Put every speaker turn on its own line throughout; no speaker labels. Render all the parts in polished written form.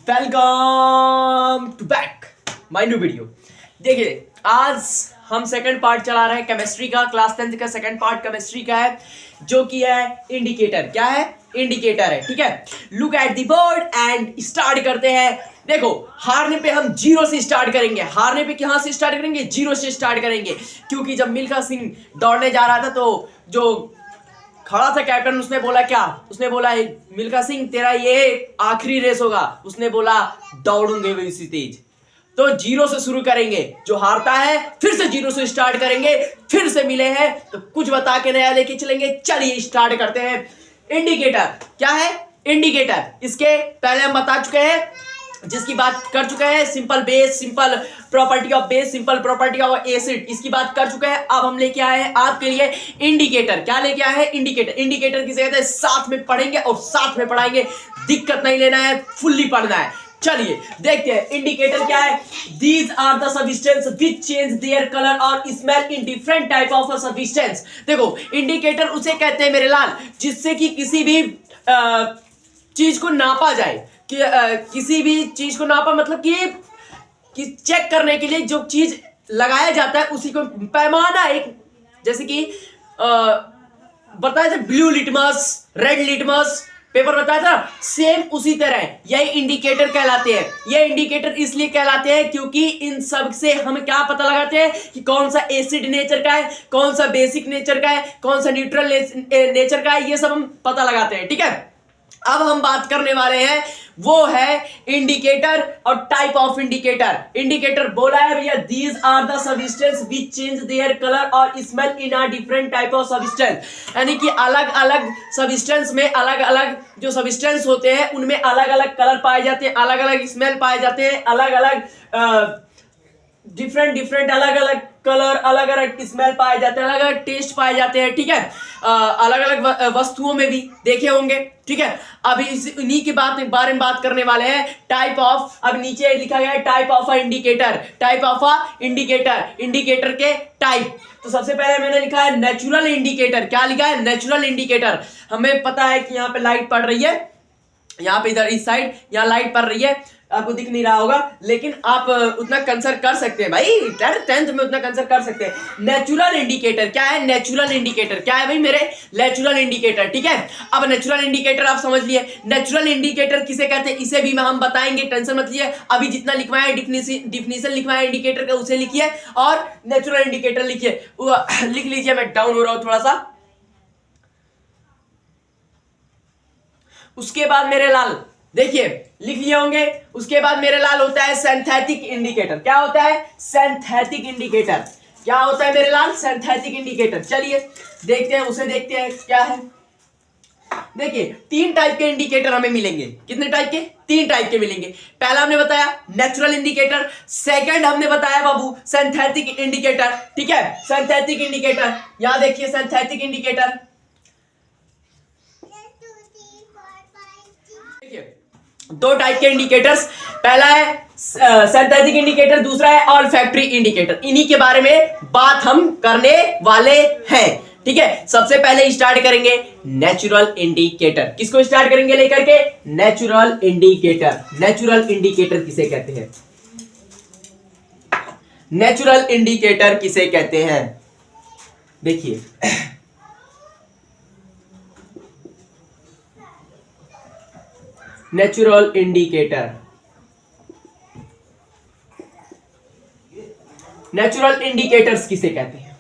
Welcome to back my new video. देखिए आज हम सेकंड पार्ट चला रहे हैं केमिस्ट्री का, क्लास 10th का सेकंड पार्ट केमिस्ट्री का है, जो कि है इंडिकेटर। क्या है? इंडिकेटर है। ठीक है, look at the board and start करते हैं। देखो, हारने पे हम जीरो से स्टार्ट करेंगे। हारने पे कहां से स्टार्ट करेंगे? जीरो से स्टार्ट करेंगे, क्योंकि जब मिल्खा सिंह दौड़ने जा रहा था तो जो खड़ा था कैप्टन, उसने बोला क्या? उसने बोला मिल्खा सिंह तेरा ये आखिरी रेस होगा। उसने बोला दौड़ूंगे भी इसी तेज। तो जीरो से शुरू करेंगे, जो हारता है फिर से जीरो से स्टार्ट करेंगे। फिर से मिले हैं तो कुछ बता के नया लेके चलेंगे। चलिए स्टार्ट करते हैं। इंडिकेटर क्या है? इंडिकेटर इसके पहले हम बता चुके हैं, जिसकी बात कर चुके हैं। Simple base, simple property of base, simple property of acid, इसकी बात कर चुके हैं। अब हम लेके आए हैं आपके लिए इंडिकेटर। क्या लेके आए हैं? इंडिकेटर। इंडिकेटर किसे कहते हैं? साथ में पढ़ेंगे और साथ में पढ़ाएंगे। दिक्कत नहीं लेना है, फुल्ली पढ़ना है। चलिए देखते हैं इंडिकेटर क्या है। These are the substance which change their colour और smell in different type of substance. देखो, इंडिकेटर उसे कहते हैं मेरे लाल, जिससे कि किसी भी चीज को नापा जाए। कि किसी भी चीज को नापा मतलब कि चेक करने के लिए जो चीज लगाया जाता है उसी को पैमाना। एक जैसे कि बताया था blue litmus, red litmus paper बताया था, सेम उसी तरह यही इंडिकेटर कहलाते हैं। ये इंडिकेटर इसलिए कहलाते हैं क्योंकि इन सब से हम क्या पता लगाते हैं कि कौन सा एसिड नेचर का है, कौन सा बेसिक नेचर का है, कौन सा न्यूट्रल नेचर का है। ये सब हम पता लगाते हैं। ठीक है, अब हम बात करने वाले हैं वो है इंडिकेटर और टाइप ऑफ इंडिकेटर। इंडिकेटर बोला है भैया, these are the substance which change their colour और smell in a different type of substance. यानी कि अलग अलग सब्सटेंस में अलग अलग जो सब्सटेंस होते हैं उनमें अलग अलग कलर पाए जाते हैं, अलग अलग स्मेल पाए जाते हैं, अलग अलग डिफरेंट अलग अलग कलर, अलग अलग स्मेल पाए जाते हैं, अलग अलग टेस्ट पाए जाते हैं। ठीक है, अलग अलग वस्तुओं में भी देखे होंगे। ठीक है, अभी इन्हीं के बारे में बात करने वाले हैं। टाइप ऑफ, अब नीचे लिखा गया है type of a indicator. Type of a indicator, indicator के टाइप। तो सबसे पहले मैंने लिखा है नेचुरल इंडिकेटर। क्या लिखा है? Natural indicator. हमें पता है कि यहाँ पे लाइट पड़ रही है, यहाँ पे इधर इस साइड यहाँ लाइट पड़ रही है, आपको दिख नहीं रहा होगा, लेकिन आप उतना कंसर्न कर सकते हैं भाई, 10th में उतना कंसर्न कर सकते हैं। नेचुरल इंडिकेटर क्या है? नेचुरल इंडिकेटर क्या है भाई मेरे? Natural indicator. ठीक है, अब नेचुरल इंडिकेटर आप समझ लिए। नेचुरल इंडिकेटर किसे कहते हैं इसे भी हम बताएंगे, टेंशन मत लिए। अभी जितना लिखवाया डिफिनेशन लिखवाया इंडिकेटर का उसे लिखिए और नेचुरल इंडिकेटर लिखिए। लिख लीजिए, मैं डाउन हो रहा हूं थोड़ा सा। उसके बाद मेरे लाल देखिए लिख लिए होंगे। उसके बाद मेरे लाल होता है सिंथेटिक इंडिकेटर। क्या होता है? Synthetic indicator. क्या होता है मेरे लाल? Synthetic indicator. चलिए देखते हैं, उसे देखते हैं क्या है। देखिए, 3 टाइप के इंडिकेटर हमें मिलेंगे। कितने टाइप के? 3 टाइप के मिलेंगे। पहला हमने बताया नेचुरल इंडिकेटर, सेकंड हमने बताया बाबू सिंथेटिक इंडिकेटर। ठीक है, सिंथेटिक इंडिकेटर, यहां देखिए सिंथेटिक इंडिकेटर। दो टाइप के इंडिकेटर्स, पहला है सिंथेटिक इंडिकेटर, दूसरा है ऑल्फैक्टरी इंडिकेटर। इन्हीं के बारे में बात हम करने वाले हैं। ठीक है, सबसे पहले स्टार्ट करेंगे नेचुरल इंडिकेटर। किसको स्टार्ट करेंगे लेकर के? Natural indicator. नेचुरल इंडिकेटर किसे कहते हैं? नेचुरल इंडिकेटर किसे कहते हैं? देखिए नेचुरल इंडिकेटर, नेचुरल इंडिकेटर्स किसे कहते हैं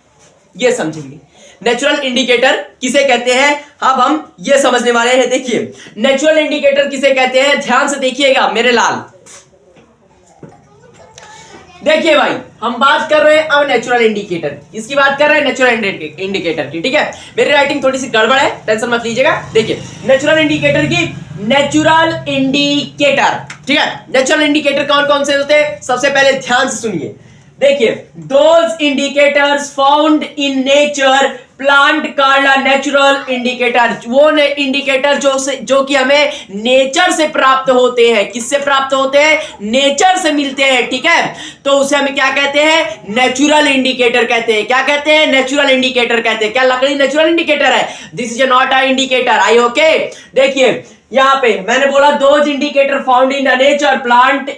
ये समझेंगे। नेचुरल इंडिकेटर किसे कहते हैं अब हम ये समझने वाले हैं। देखिए नेचुरल इंडिकेटर किसे कहते हैं, ध्यान से देखिएगा मेरे लाल। देखिए भाई, हम बात कर रहे हैं अब नेचुरल इंडिकेटर, इसकी बात कर रहे हैं नेचुरल इंडिकेटर की। ठीक है, मेरी राइटिंग थोड़ी सी गड़बड़ है, टेंशन मत लीजिएगा। देखिए नेचुरल इंडिकेटर की, नेचुरल इंडिकेटर। ठीक है, नेचुरल इंडिकेटर कौन कौन से होते हैं? सबसे पहले ध्यान से सुनिए। देखिए, those indicators found in nature plant called a natural indicator. वो इंडिकेटर जो कि हमें नेचर से प्राप्त होते हैं। किससे प्राप्त होते हैं? नेचर से मिलते हैं। ठीक है, तो उसे हम क्या कहते हैं? नेचुरल इंडिकेटर कहते हैं। क्या कहते हैं? नेचुरल इंडिकेटर कहते हैं। क्या लकड़ी नेचुरल इंडिकेटर है? This is not a indicator. I okay. देखिए यहाँ पे मैंने बोला those indicator found in nature plant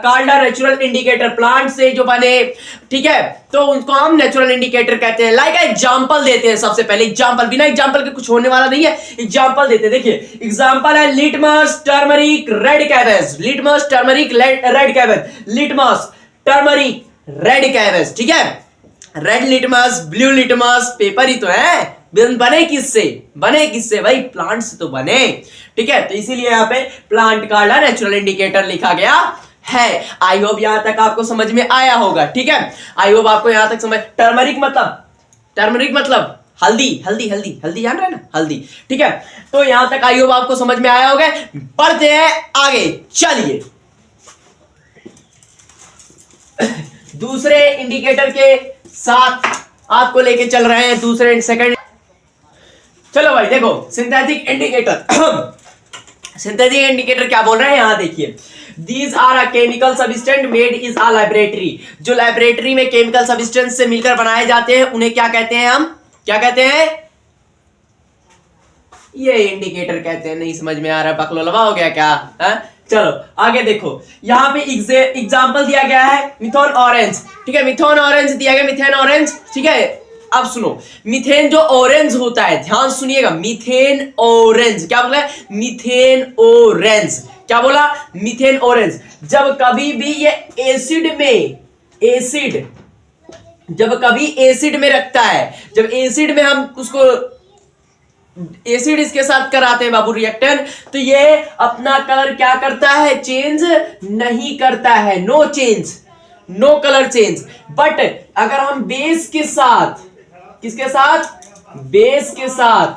called natural indicator, plant से जो बने, ठीक है, तो उनको हम नेचुरल इंडिकेटर कहते हैं। लाइक एग्जांपल देते हैं, सबसे पहले एग्जांपल, बिना एग्जांपल के कुछ होने वाला नहीं है, एग्जांपल देते हैं। देखिए एग्जांपल है litmus turmeric red cabbage, litmus turmeric red cabbage, litmus turmeric red cabbage, ठीक है, red litmus blue litmus paper ही तो है, बने किससे, बने किससे भाई, प्लांट से तो बने, ठीक है, तो इसीलिए यहाँ पे प्लांट का नेचुरल इंडिकेटर लिखा गया है। आई होप यहां तक आपको समझ में आया होगा, ठीक है, आई होप आपको यहां तक समझ। टर्मरिक मतलब हल्दी, हल्दी हल्दी हल्दी जान रहे हैं ना, हल्दी, ठीक है, तो यहां तक आई होप आपको समझ में आया होगा। बढ़ते हैं आगे, चलिए दूसरे इंडिकेटर के साथ आपको लेके चल रहे हैं, दूसरे सेकंड। चलो भाई देखो सिंथेटिक इंडिकेटर, सिंथेटिक इंडिकेटर क्या बोल रहे हैं यहां देखिए, these are a chemical substance made is a laboratory, जो लैबोरेटरी में केमिकल सब्सटेंस से मिलकर बनाए जाते हैं उन्हें क्या कहते हैं, हम क्या कहते हैं, ये इंडिकेटर कहते हैं। नहीं समझ में आ रहा, बकलोलवा हो गया क्या है? चलो आगे देखो, यहाँ पे एग्जांपल दिया गया है मिथेन ऑरेंज, ठीक है, मिथेन ऑरेंज दिया गया, मिथेन ऑरेंज, ठीक है। अब सुनो, मीथेन जो ऑरेंज होता है, ध्यान सुनिएगा, मीथेन ऑरेंज, क्या बोला, मीथेन ऑरेंज, क्या बोला, मीथेन ऑरेंज। जब कभी भी ये एसिड में, एसिड जब कभी एसिड में रखता है, जब एसिड में हम उसको एसिड इसके साथ कराते हैं बाबू रिएक्टेंट, तो ये अपना कलर क्या करता है, चेंज नहीं करता है, no change, no colour change. But अगर हम बेस के साथ, किसके साथ, बेस के साथ,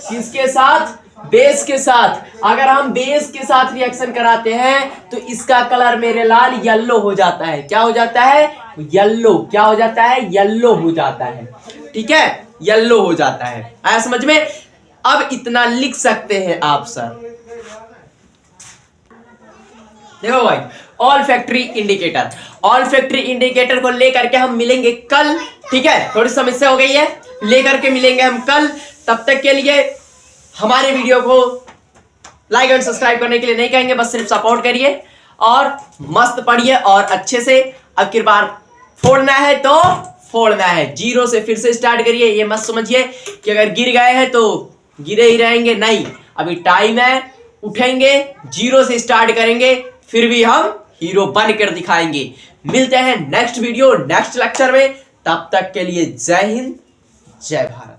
किसके साथ, बेस के साथ, अगर हम बेस के साथ रिएक्शन कराते हैं तो इसका कलर मेरे लाल येलो हो जाता है, क्या हो जाता है, येलो, क्या हो जाता है, येलो हो जाता है, ठीक है, येलो हो जाता है। आया समझ में? अब इतना लिख सकते हैं आप सर। देखो भाई, all factory indicator, all factory indicator को लेकर के हम मिलेंगे कल, ठीक है, थोड़ी समस्या हो गई है, लेकर के मिलेंगे हम कल। तब तक के लिए हमारे वीडियो को लाइक एंड सब्सक्राइब करने के लिए नहीं कहेंगे, बस सिर्फ सपोर्ट करिए और मस्त पढ़िए और अच्छे से। अब की बार फोड़ना है तो फोड़ना है, जीरो से फिर से स्टार्ट करिए। ये मत समझिए कि अगर गिर गए हैं तो गिरे ही रहेंगे, नहीं, अभी टाइम है, उठेंगे, जीरो से स्टार्ट करेंगे, फिर भी हम हीरो बनकर दिखाएंगे। मिलते हैं नेक्स्ट वीडियो, नेक्स्ट लेक्चर में, तब तक के लिए जय हिंद, जय भारत।